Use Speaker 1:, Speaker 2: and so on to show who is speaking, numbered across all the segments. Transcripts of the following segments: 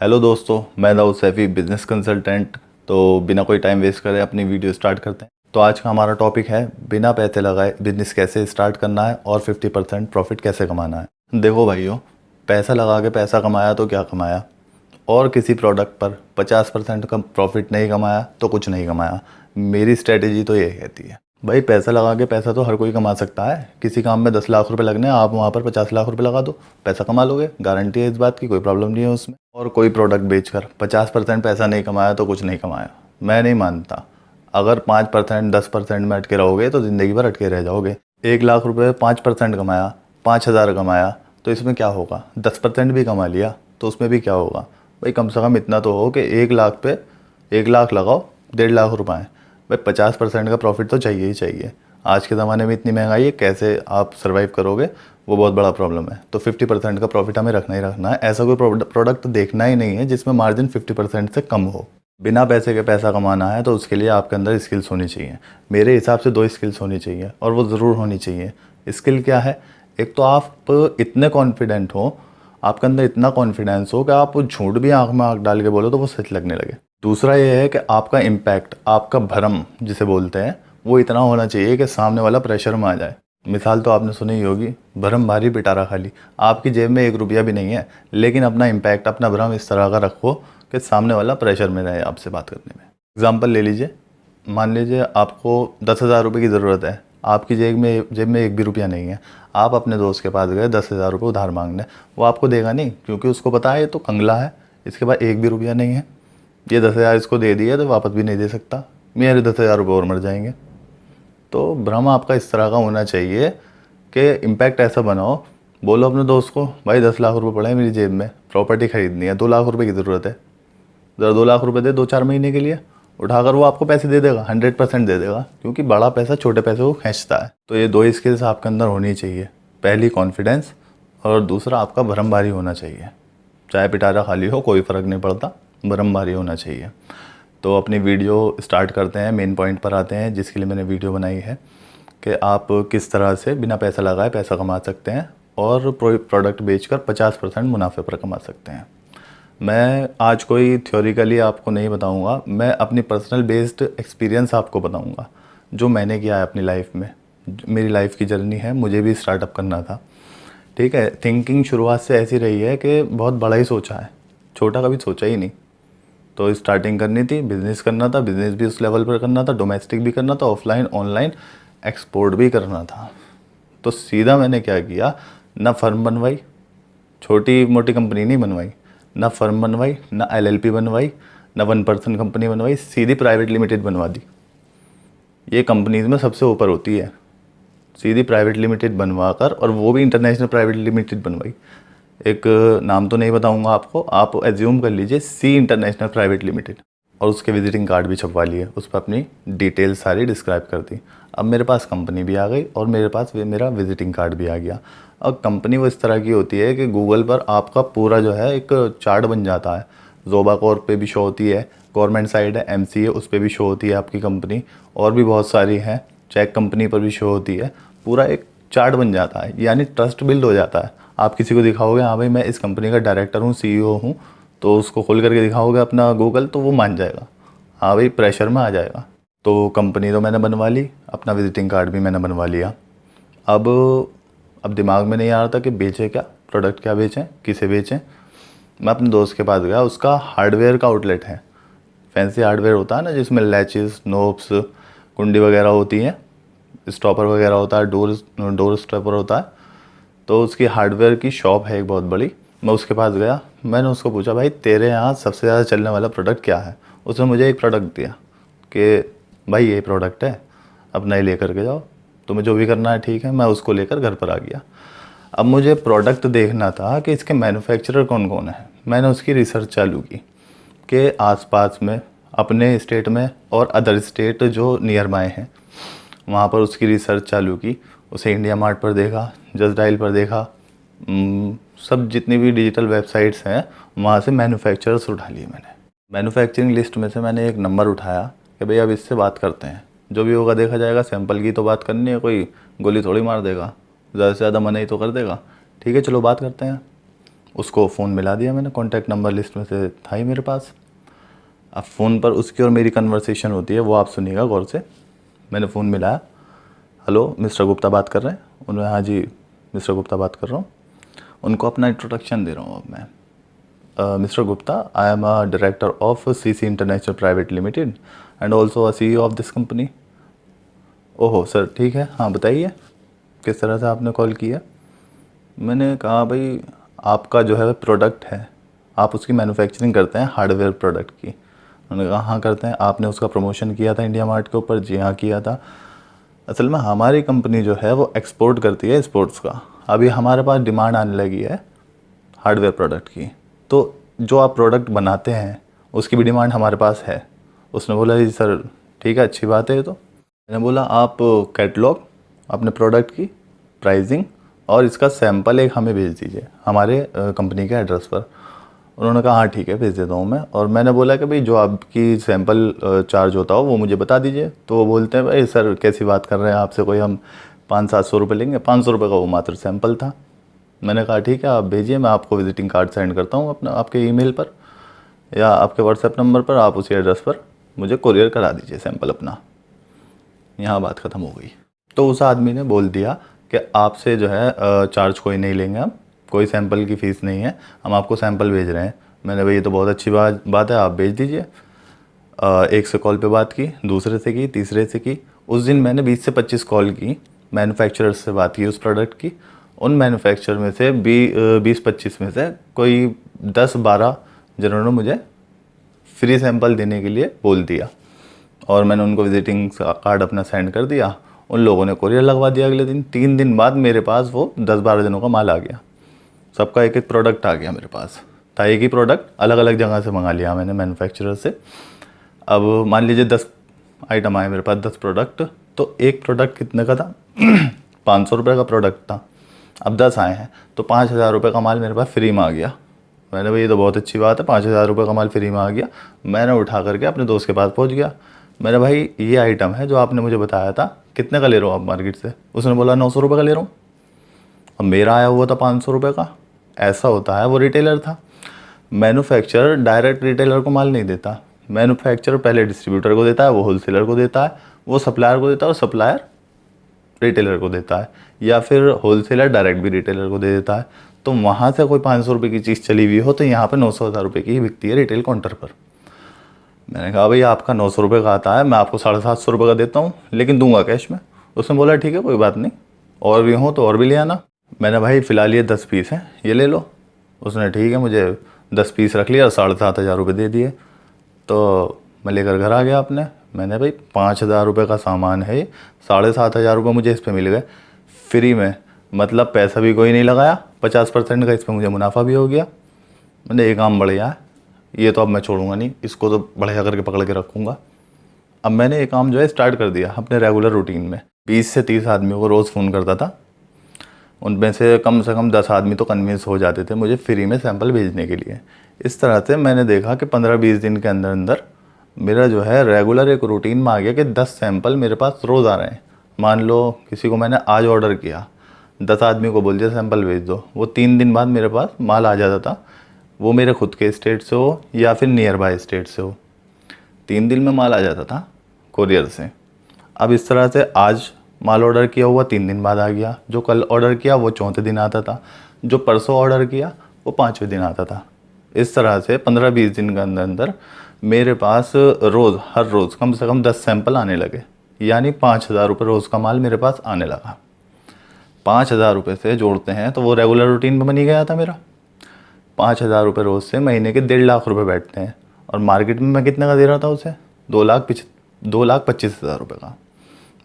Speaker 1: Hello दोस्तों, मैं Dawood Saifi business consultant. तो बिना कोई टाइम वेस्ट करे अपनी वीडियो स्टार्ट करते हैं। तो आज का हमारा टॉपिक है बिना पैसे लगाए बिजनेस कैसे स्टार्ट करना है और 50% प्रॉफिट कैसे कमाना है। देखो भाइयों, पैसा लगा के पैसा कमाया तो क्या कमाया, और किसी प्रोडक्ट पर 50% का प्रॉफिट नहीं कमाया तो कुछ नहीं कमाया। मेरी स्ट्रेटेजी तो ये कहती है भाई, पैसा लगा के पैसा तो हर कोई कमा सकता है। किसी काम में 10 लाख रुपए लगने हैं, आप वहाँ पर 50 लाख रुपए लगा दो, पैसा कमा लोगे, गारंटी है इस बात की, कोई प्रॉब्लम नहीं है उसमें। और कोई प्रोडक्ट बेचकर 50% पैसा नहीं कमाया तो कुछ नहीं कमाया, मैं नहीं मानता। अगर 5% 10% में अटके रहोगे तो ज़िंदगी भर अटके रह जाओगे। 1 लाख रुपए 5% कमाया, 5,000 कमाया तो इसमें क्या होगा, 10% भी कमा लिया तो उसमें भी क्या होगा भाई। कम से कम इतना तो हो कि 1 लाख पे 1 लाख लगाओ, 1.5 लाख रुपए हैं भाई। 50% का प्रॉफिट तो चाहिए ही चाहिए। आज के ज़माने में इतनी महंगाई है, कैसे आप सर्वाइव करोगे वो बहुत बड़ा प्रॉब्लम है। तो 50% का प्रॉफिट हमें रखना ही रखना है। ऐसा कोई प्रोडक्ट देखना ही नहीं है जिसमें मार्जिन 50% से कम हो। बिना पैसे के पैसा कमाना है तो उसके लिए आपके अंदर स्किल्स होनी चाहिए। मेरे हिसाब से 2 स्किल्स होनी चाहिए और वो ज़रूर होनी चाहिए। स्किल क्या है? एक तो आप इतने कॉन्फिडेंट हो, आपके अंदर इतना कॉन्फिडेंस हो कि आप झूठ भी आंख में आंख डाल के बोलो तो वो सच लगने लगे। दूसरा ये है कि आपका इम्पैक्ट, आपका भरम जिसे बोलते हैं, वो इतना होना चाहिए कि सामने वाला प्रेशर में आ जाए। मिसाल तो आपने सुनी ही होगी, भरम भारी पिटारा खाली। आपकी जेब में 1 रुपया भी नहीं है, लेकिन अपना इम्पैक्ट, अपना भरम इस तरह का रखो कि सामने वाला प्रेशर में रहे आपसे बात करने में। एग्जाम्पल ले लीजिए, मान लीजिए आपको 10,000 रुपये की ज़रूरत है, आपकी जेब में 1 भी रुपया नहीं है। आप अपने दोस्त के पास गए 10,000 रुपये उधार मांगने, वो आपको देगा नहीं, क्योंकि उसको पता है ये तो कंगला है, इसके पास 1 भी रुपया नहीं है। ये 10,000 इसको दे दिया तो वापस भी नहीं दे सकता, मेरे 10,000 रुपये और मर जाएंगे। तो भ्रम आपका इस तरह का होना चाहिए कि इम्पैक्ट ऐसा बनाओ, बोलो अपने दोस्त को, भाई 10 लाख रुपये पड़े हैं मेरी जेब में, प्रॉपर्टी खरीदनी है, 2 लाख रुपये की ज़रूरत है, ज़रा 2 लाख रुपये दे 2-4 महीने के लिए। उठाकर वो आपको पैसे दे देगा, 100% दे देगा, क्योंकि बड़ा पैसा छोटे पैसे को खींचता है। तो ये 2 स्किल्स आपके अंदर होनी चाहिए। पहली कॉन्फिडेंस, और दूसरा आपका भरम भारी होना चाहिए। चाहे पिटारा खाली हो कोई फ़र्क नहीं पड़ता, भरम भारी होना चाहिए। तो अपनी वीडियो स्टार्ट करते हैं, मेन पॉइंट पर आते हैं जिसके लिए मैंने वीडियो बनाई है, कि आप किस तरह से बिना पैसा लगाए पैसा कमा सकते हैं और प्रोडक्ट बेचकर 50% मुनाफे पर कमा सकते हैं। मैं आज कोई थ्योरिकली आपको नहीं बताऊंगा, मैं अपनी पर्सनल बेस्ड एक्सपीरियंस आपको बताऊंगा, जो मैंने किया है अपनी लाइफ में। मेरी लाइफ की जर्नी है, मुझे भी स्टार्टअप करना था, ठीक है। थिंकिंग शुरुआत से ऐसी रही है कि बहुत बड़ा ही सोचा है, छोटा कभी सोचा ही नहीं। तो स्टार्टिंग करनी थी, बिज़नेस करना था, बिज़नेस भी उस लेवल पर करना था, डोमेस्टिक भी करना था, ऑफलाइन ऑनलाइन एक्सपोर्ट भी करना था। तो सीधा मैंने क्या किया, ना फर्म बनवाई, छोटी मोटी कंपनी नहीं बनवाई, ना फर्म बनवाई, ना एलएलपी बनवाई, ना 1 पर्सन कंपनी बनवाई, सीधी प्राइवेट लिमिटेड बनवा दी। ये कंपनीज में सबसे ऊपर होती है, सीधी प्राइवेट लिमिटेड बनवा कर, और वो भी इंटरनेशनल प्राइवेट लिमिटेड बनवाई। एक नाम तो नहीं बताऊंगा आपको, आप एज्यूम कर लीजिए, सी इंटरनेशनल प्राइवेट लिमिटेड। और उसके विजिटिंग कार्ड भी छपवा लिए, उस पर अपनी डिटेल सारी डिस्क्राइब कर दी। अब मेरे पास कंपनी भी आ गई और मेरे पास मेरा विजिटिंग कार्ड भी आ गया। अब कंपनी वो इस तरह की होती है कि गूगल पर आपका पूरा जो है एक चार्ट बन जाता है। जोबा कॉर्प पे भी शो होती है, गवर्नमेंट साइड है एमसीए, उस पर भी शो होती है आपकी कंपनी, और भी बहुत सारी हैं, चेक कंपनी पर भी शो होती है। पूरा एक चार्ट बन जाता है, यानी ट्रस्ट बिल्ड हो जाता है। आप किसी को दिखाओगे, हाँ भाई मैं इस कंपनी का डायरेक्टर हूँ, सीईओ हूँ, तो उसको खोल करके दिखाओगे अपना गूगल, तो वो मान जाएगा, हाँ भाई प्रेशर में आ जाएगा। तो कंपनी तो मैंने बनवा ली, अपना विजिटिंग कार्ड भी मैंने बनवा लिया। अब दिमाग में नहीं आ रहा था कि बेचें क्या, प्रोडक्ट क्या बेचें, किसे बेचें। मैं अपने दोस्त के पास गया, उसका हार्डवेयर का आउटलेट है, फैंसी हार्डवेयर होता है ना, जिसमें लैचेस, नोब्स, कुंडी वगैरह होती हैं, स्टॉपर वगैरह होता है, डोर स्टॉपर होता है। तो उसकी हार्डवेयर की शॉप है एक बहुत बड़ी। मैं उसके पास गया, मैंने उसको पूछा, भाई तेरे यहाँ सबसे ज़्यादा चलने वाला प्रोडक्ट क्या है। उसने मुझे एक प्रोडक्ट दिया कि भाई ये प्रोडक्ट है, अपना ही लेकर के जाओ, तुम्हें जो भी करना है ठीक है। मैं उसको लेकर घर पर आ गया। अब मुझे प्रोडक्ट देखना था कि इसके मैन्युफैक्चरर कौन कौन है। मैंने उसकी रिसर्च चालू की कि आसपास में, अपने स्टेट में और अदर स्टेट जो नियर बाय हैं, वहाँ पर उसकी रिसर्च चालू की। उसे इंडिया मार्ट पर देखा, जस्ट डायल पर देखा, सब जितनी भी डिजिटल वेबसाइट्स हैं वहाँ से मैन्युफैक्चरर्स उठा लिए मैंने। मैन्युफैक्चरिंग लिस्ट में से मैंने एक नंबर उठाया कि भाई अब इससे बात करते हैं, जो भी होगा देखा जाएगा। सैंपल की तो बात करनी है, कोई गोली थोड़ी मार देगा, ज़्यादा से ज़्यादा मना ही तो कर देगा। ठीक है चलो बात करते हैं। उसको फ़ोन मिला दिया मैंने, कॉन्टैक्ट नंबर लिस्ट में से था ही मेरे पास। अब फ़ोन पर उसकी और मेरी कन्वर्सेशन होती है, वो आप सुनिएगा गौर से। मैंने फ़ोन मिलाया, हेलो मिस्टर गुप्ता बात कर रहे हैं? उन्होंने हाँ जी मिस्टर गुप्ता बात कर रहा हूँ। उनको अपना इंट्रोडक्शन दे रहा हूँ अब मैं। Mister Gupta, I am a director of CC international private limited and also a CEO of this company. ओहो सर, ठीक है, हाँ बताइए किस तरह से आपने कॉल किया। मैंने कहा भाई आपका जो है प्रोडक्ट है, आप उसकी मैन्युफैक्चरिंग करते हैं हार्डवेयर प्रोडक्ट की। उन्होंने कहा हाँ करते हैं। आपने उसका प्रमोशन किया था इंडिया मार्ट के ऊपर? जी हाँ किया था। असल में हमारी कंपनी जो है वो एक्सपोर्ट करती है स्पोर्ट्स का। अभी हमारे पास डिमांड आने लगी है हार्डवेयर प्रोडक्ट की, तो जो आप प्रोडक्ट बनाते हैं उसकी भी डिमांड हमारे पास है। उसने बोला जी सर ठीक है, अच्छी बात है ये तो। मैंने बोला आप कैटलॉग अपने प्रोडक्ट की, प्राइसिंग और इसका सैंपल एक हमें भेज दीजिए हमारे कंपनी के एड्रेस पर। उन्होंने कहा हाँ ठीक है भेज देता हूँ मैं। और मैंने बोला कि भाई जो आपकी सैंपल चार्ज होता हो वो मुझे बता दीजिए। तो वो बोलते हैं भाई सर कैसी बात कर रहे हैं आपसे, कोई हम 500-700 रुपये लेंगे? 500 रुपये का वो मात्र सैंपल था। मैंने कहा ठीक है आप भेजिए, मैं आपको विजिटिंग कार्ड सेंड करता हूँ अपना आपके ईमेल पर या आपके व्हाट्सएप नंबर पर, आप उसी एड्रेस पर मुझे कुरियर करा दीजिए सैंपल अपना। यहाँ बात ख़त्म हो गई। तो उस आदमी ने बोल दिया कि आपसे जो है चार्ज कोई नहीं लेंगे हम, कोई सैंपल की फ़ीस नहीं है, हम आपको सैंपल भेज रहे हैं। मैंने भाई ये तो बहुत अच्छी बात है, आप भेज दीजिए। एक से कॉल पे बात की, दूसरे से की, तीसरे से की। उस दिन मैंने 20 से 25 कॉल की, मैन्युफैक्चरर्स से बात की उस प्रोडक्ट की। उन मैन्युफैक्चरर में से 20-25 में से कोई 10-12 जिन्होंने मुझे फ्री सैंपल देने के लिए बोल दिया और मैंने उनको विजिटिंग कार्ड अपना सेंड कर दिया। उन लोगों ने कोरियर लगवा दिया अगले दिन। 3 दिन बाद मेरे पास वो 10-12 दिनों का माल आ गया। सबका एक एक प्रोडक्ट आ गया मेरे पास। था एक ही प्रोडक्ट, अलग अलग जगह से मंगा लिया मैंने मैन्युफैक्चरर से। अब मान लीजिए 10 आइटम आए मेरे पास, 10 प्रोडक्ट, तो एक प्रोडक्ट कितने का था? 500 रुपये का प्रोडक्ट था। अब 10 आए हैं तो 5,000 रुपये का माल मेरे पास फ्री में आ गया। मैंने भाई ये तो बहुत अच्छी बात है, 5,000 रुपये का माल फ्री में आ गया। मैंने उठा करके अपने दोस्त के पास पहुंच गया। मैंने भाई ये आइटम है जो आपने मुझे बताया था, कितने का ले रहे हो आप मार्केट से? उसने बोला 900 रुपये का ले रहा हूँ। अब मेरा आया हुआ था 500 रुपये का। ऐसा होता है, वो रिटेलर था। मैन्युफैक्चरर डायरेक्ट रिटेलर को माल नहीं देता। मैन्युफैक्चरर पहले डिस्ट्रीब्यूटर को देता है, वो होलसेलर को देता है, वो सप्लायर को देता है और सप्लायर रिटेलर को देता है, या फिर होलसेलर डायरेक्ट भी रिटेलर को दे देता है। तो वहाँ से कोई 500 रुपये की चीज़ चली हुई हो तो यहाँ पे 900-1000 रुपये की ही बिकती है रिटेल काउंटर पर। मैंने कहा भाई आपका 900 रुपये का आता है, मैं आपको 750 रुपये का देता हूँ, लेकिन दूंगा कैश में। उसने बोला ठीक है कोई बात नहीं, और भी हो तो और भी ले आना। मैंने भाई फ़िलहाल ये 10 पीस हैं, ये ले लो। उसने ठीक है मुझे 10 पीस रख लिया और 7,500 रुपये दे दिए। तो मैं लेकर घर आ गया अपने। मैंने भाई 5,000 रुपये का सामान है, 7,500 रुपये मुझे इस पर मिल गए फ्री में। मतलब पैसा भी कोई नहीं लगाया, 50% का इस पर मुझे मुनाफा भी हो गया। मैंने ये काम बढ़िया है, ये तो अब मैं छोड़ूंगा नहीं, इसको तो बढ़िया करके पकड़ के रखूँगा। अब मैंने ये काम जो है स्टार्ट कर दिया अपने रेगुलर रूटीन में। 20 से 30 आदमियों को रोज़ फ़ोन करता था। उनमें से कम 10 आदमी तो कन्विंस हो जाते थे मुझे फ्री में सैंपल भेजने के लिए। इस तरह से मैंने देखा कि 15-20 दिन के अंदर अंदर मेरा जो है रेगुलर एक रूटीन में आ गया कि 10 सैंपल मेरे पास रोज़ आ रहे हैं। मान लो किसी को मैंने आज ऑर्डर किया, 10 आदमी को बोल दिया सैंपल भेज दो, वो 3 दिन बाद मेरे पास माल आ जाता था। वो मेरे खुद के स्टेट से हो या फिर नियर बाय स्टेट से हो, 3 दिन में माल आ जाता था कोरियर से। अब इस तरह से आज माल ऑर्डर किया हुआ 3 दिन बाद आ गया, जो कल ऑर्डर किया वो चौथे दिन आता था, जो परसों ऑर्डर किया वो 5वें दिन आता था। इस तरह से 15-20 दिन के अंदर अंदर मेरे पास रोज़ हर रोज़ कम से कम 10 सैंपल आने लगे, यानी 5,000 रुपये रोज़ का माल मेरे पास आने लगा। 5,000 रुपये से जोड़ते हैं तो वो रेगुलर रूटीन में बनी गया था मेरा। 5,000 रुपये रोज़ से महीने के 1.5 लाख रुपये बैठते हैं, और मार्केट में मैं कितने का दे रहा था उसे? 2,25,000 रुपये का।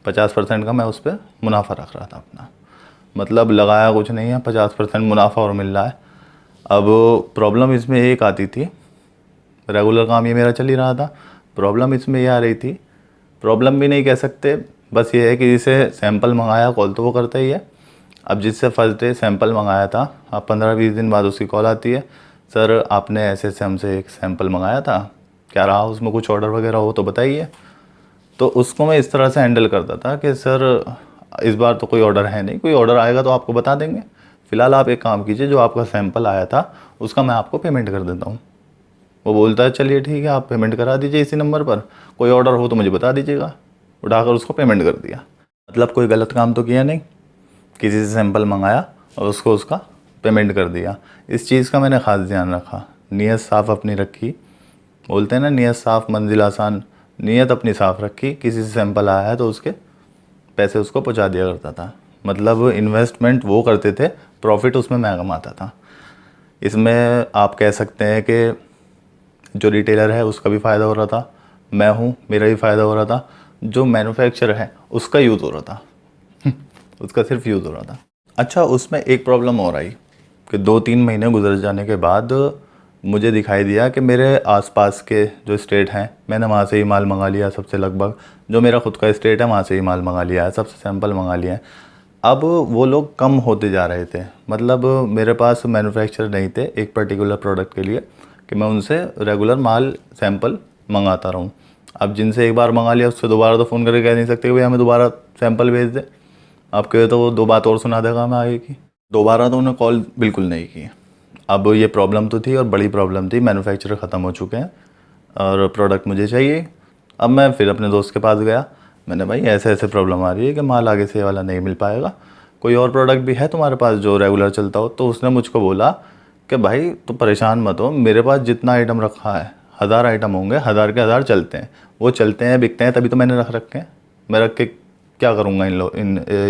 Speaker 1: 50% का मैं उस पर मुनाफा रख रहा था अपना। मतलब लगाया कुछ नहीं है, 50% मुनाफा और मिल रहा है। अब प्रॉब्लम इसमें एक आती थी, रेगुलर काम ये मेरा चल ही रहा था, प्रॉब्लम इसमें ये आ रही थी, प्रॉब्लम भी नहीं कह सकते, बस ये है कि जिसे सैंपल मंगाया कॉल तो वो करता ही है। अब जिससे फर्स्ट डे सैंपल मंगाया था, अब 15-20 दिन बाद उसकी कॉल आती है, सर आपने ऐसे ऐसे हमसे एक सैंपल मंगाया था, क्या रहा उसमें, कुछ ऑर्डर वगैरह हो तो बताइए। तो उसको मैं इस तरह से हैंडल करता था कि सर इस बार तो कोई ऑर्डर है नहीं, कोई ऑर्डर आएगा तो आपको बता देंगे, फ़िलहाल आप एक काम कीजिए, जो आपका सैंपल आया था उसका मैं आपको पेमेंट कर देता हूँ। वो बोलता है चलिए ठीक है, आप पेमेंट करा दीजिए इसी नंबर पर, कोई ऑर्डर हो तो मुझे बता दीजिएगा। उठाकर उसको पेमेंट कर दिया। मतलब कोई गलत काम तो किया नहीं, किसी से सैंपल मंगाया और उसको उसका पेमेंट कर दिया। इस चीज़ का मैंने ख़ास ध्यान रखा, नीयत साफ़ अपनी रखी। बोलते हैं ना, नीयत साफ़ मंजिल आसान। नीयत अपनी साफ़ रखी, किसी से सैंपल आया है तो उसके पैसे उसको पहुंचा दिया करता था। मतलब इन्वेस्टमेंट वो करते थे, प्रॉफिट उसमें मैं कमाता था। इसमें आप कह सकते हैं कि जो रिटेलर है उसका भी फ़ायदा हो रहा था, मैं हूँ मेरा भी फ़ायदा हो रहा था, जो मैन्युफैक्चरर है उसका यूज़ हो रहा था उसका सिर्फ यूज़ हो रहा था। अच्छा, उसमें एक प्रॉब्लम और आई कि 2-3 महीने गुजर जाने के बाद मुझे दिखाई दिया कि मेरे आसपास के जो स्टेट हैं, मैंने वहाँ से ही माल मंगा लिया सबसे। लगभग जो मेरा खुद का स्टेट है वहाँ से ही माल मंगा लिया है, सबसे सैंपल मंगा लिया है। अब वो लोग कम होते जा रहे थे। मतलब मेरे पास मैन्युफैक्चरर नहीं थे एक पर्टिकुलर प्रोडक्ट के लिए कि मैं उनसे रेगुलर माल सैंपल मंगाता रहूँ। अब जिनसे एक बार मंगा लिया उससे दोबारा तो फ़ोन करके कह नहीं सकते कि भाई हमें दोबारा सैंपल भेज दे। आप कहे तो वो 2 बात और सुना देगा हमें आगे की। दोबारा तो उन्हें कॉल बिल्कुल नहीं की। अब ये प्रॉब्लम तो थी और बड़ी प्रॉब्लम थी, मैन्युफैक्चरर ख़त्म हो चुके हैं और प्रोडक्ट मुझे चाहिए। अब मैं फिर अपने दोस्त के पास गया, मैंने भाई ऐसे ऐसे प्रॉब्लम आ रही है कि माल आगे से ये वाला नहीं मिल पाएगा, कोई और प्रोडक्ट भी है तुम्हारे पास जो रेगुलर चलता हो? तो उसने मुझको बोला कि भाई तो परेशान मत हो, मेरे पास जितना आइटम रखा है 1000 आइटम होंगे, 1000 के 1000 चलते हैं। वो चलते हैं बिकते हैं तभी तो मैंने रख रखे हैं, मैं रख के क्या करूँगा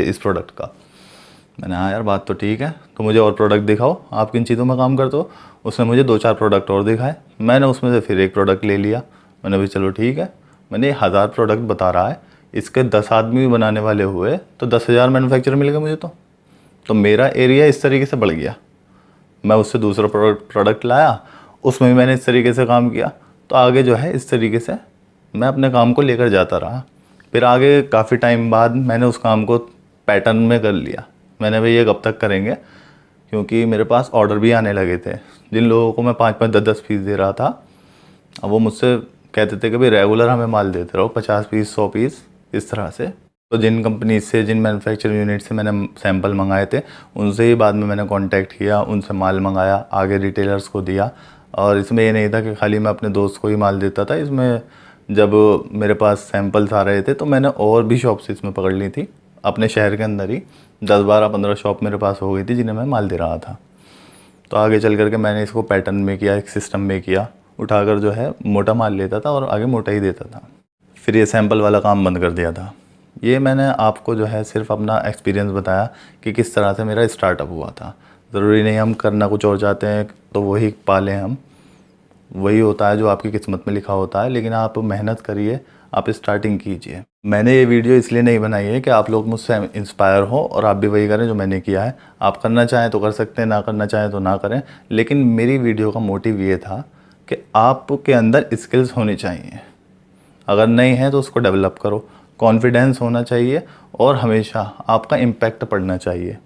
Speaker 1: इस प्रोडक्ट का। मैंने हाँ यार बात तो ठीक है, तो मुझे और प्रोडक्ट दिखाओ, आप किन चीज़ों में काम करते हो। उसने मुझे 2-4 प्रोडक्ट और दिखाए, मैंने उसमें से फिर एक प्रोडक्ट ले लिया। मैंने भी चलो ठीक है, मैंने 1000 प्रोडक्ट बता रहा है, इसके 10 आदमी भी बनाने वाले हुए तो 10,000 मैन्युफैक्चरर मिल गए मुझे। तो मेरा एरिया इस तरीके से बढ़ गया। मैं उससे दूसरा प्रोडक्ट लाया, उसमें भी मैंने इस तरीके से काम किया। तो आगे जो है इस तरीके से मैं अपने काम को लेकर जाता रहा। फिर आगे काफ़ी टाइम बाद मैंने उस काम को पैटर्न में कर लिया। मैंने भाई ये कब तक करेंगे, क्योंकि मेरे पास ऑर्डर भी आने लगे थे। जिन लोगों को मैं 5-5 10-10 पीस दे रहा था, अब वो मुझसे कहते थे कि भाई रेगुलर हमें माल देते रहो, 50 पीस 100 पीस इस तरह से। तो जिन कंपनी से, जिन मैन्युफैक्चरिंग यूनिट से मैंने सैंपल मंगाए थे, उनसे ही बाद में मैंने कांटेक्ट किया, उनसे माल मंगाया, आगे रिटेलर्स को दिया। और इसमें ये नहीं था कि खाली मैं अपने दोस्त को ही माल देता था। इसमें जब मेरे पास सैंपल्स आ रहे थे तो मैंने और भी शॉप्स इसमें पकड़ ली थी। अपने शहर के अंदर ही 10-12-15 शॉप मेरे पास हो गई थी जिन्हें मैं माल दे रहा था। तो आगे चल करके मैंने इसको पैटर्न में किया, एक सिस्टम में किया, उठाकर जो है मोटा माल लेता था और आगे मोटा ही देता था। फिर ये सैंपल वाला काम बंद कर दिया था। ये मैंने आपको जो है सिर्फ अपना एक्सपीरियंस बताया कि किस तरह से मेरा स्टार्टअप हुआ था। ज़रूरी नहीं हम करना कुछ और चाहते हैं तो वही पा लें हम, वही होता है जो आपकी किस्मत में लिखा होता है। लेकिन आप मेहनत करिए, आप स्टार्टिंग कीजिए। मैंने ये वीडियो इसलिए नहीं बनाई है कि आप लोग मुझसे इंस्पायर हो और आप भी वही करें जो मैंने किया है। आप करना चाहें तो कर सकते हैं, ना करना चाहें तो ना करें। लेकिन मेरी वीडियो का मोटिव ये था कि आपके अंदर स्किल्स होनी चाहिए, अगर नहीं है तो उसको डेवलप करो। कॉन्फिडेंस होना चाहिए और हमेशा आपका इम्पैक्ट पड़ना चाहिए।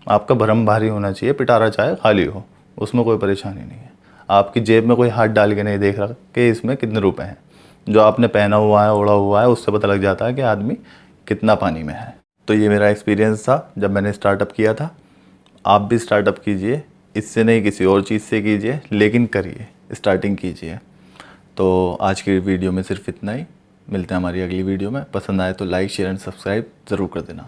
Speaker 1: आपका भरम भारी होना चाहिए, पिटारा चाहे खाली हो, उसमें कोई परेशानी नहीं है। आपकी जेब में कोई हाथ डाल के नहीं देख रहा कि इसमें कितने रुपए हैं। जो आपने पहना हुआ है, ओढ़ा हुआ है, उससे पता लग जाता है कि आदमी कितना पानी में है। तो ये मेरा एक्सपीरियंस था जब मैंने स्टार्टअप किया था। आप भी स्टार्टअप कीजिए, इससे नहीं किसी और चीज़ से कीजिए, लेकिन करिए, स्टार्टिंग कीजिए। तो आज की वीडियो में सिर्फ इतना ही। मिलते हैं हमारी अगली वीडियो में। पसंद आए तो लाइक, शेयर एंड सब्सक्राइब ज़रूर कर देना।